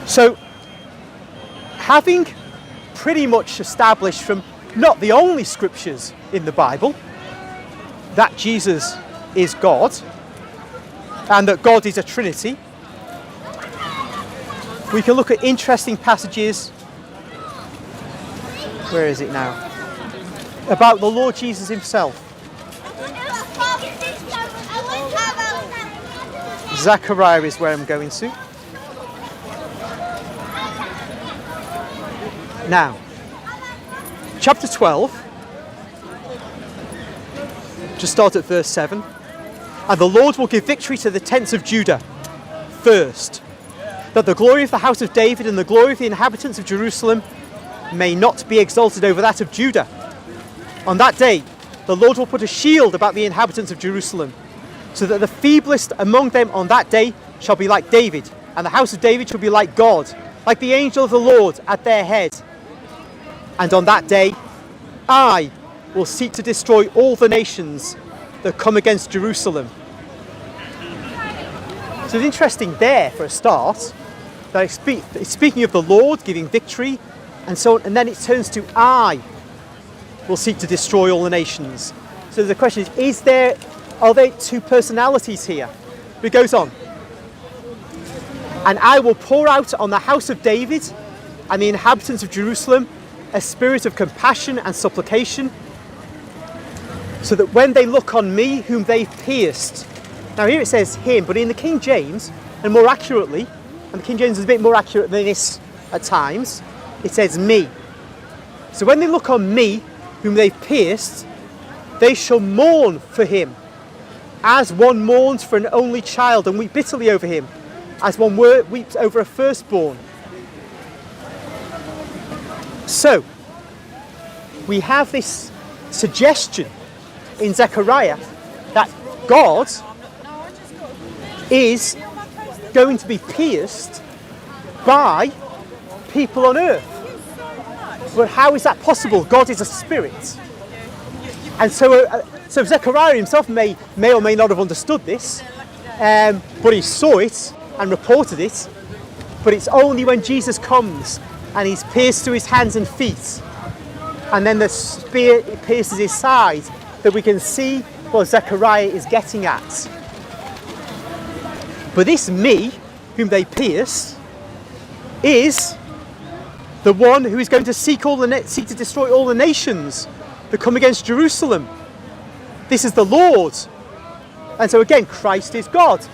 So, having pretty much established from not the only scriptures in the Bible that Jesus is God and that God is a Trinity, we can look at interesting passages. Where is it now? About the Lord Jesus himself. Zechariah is where I'm going to. Now, chapter 12, just start at verse 7. And the Lord will give victory to the tents of Judah first, that the glory of the house of David and the glory of the inhabitants of Jerusalem may not be exalted over that of Judah. On that day, the Lord will put a shield about the inhabitants of Jerusalem, so that the feeblest among them on that day shall be like David, and the house of David shall be like God, like the angel of the Lord at their head. And on that day, I will seek to destroy all the nations that come against Jerusalem. So it's interesting there, for a start, that it's speaking of the Lord giving victory and so on, and then it turns to I will seek to destroy all the nations. So the question is are there two personalities here? It goes on. And I will pour out on the house of David and the inhabitants of Jerusalem a spirit of compassion and supplication, so that when they look on me whom they've pierced. Now here it says him, but in the King James, and more accurately, and the King James is a bit more accurate than this at times, it says me. So when they look on me whom they've pierced, they shall mourn for him, as one mourns for an only child, and weep bitterly over him, as one weeps over a firstborn. So, we have this suggestion in Zechariah that God is going to be pierced by people on earth. But how is that possible? God is a spirit. And so Zechariah himself may or may not have understood this, but he saw it and reported it. But it's only when Jesus comes and he's pierced through his hands and feet, and then the spear pierces his side, that we can see what Zechariah is getting at. But this me, whom they pierced, is the one who is going to seek to destroy all the nations that come against Jerusalem. This is the Lord. And so again, Christ is God.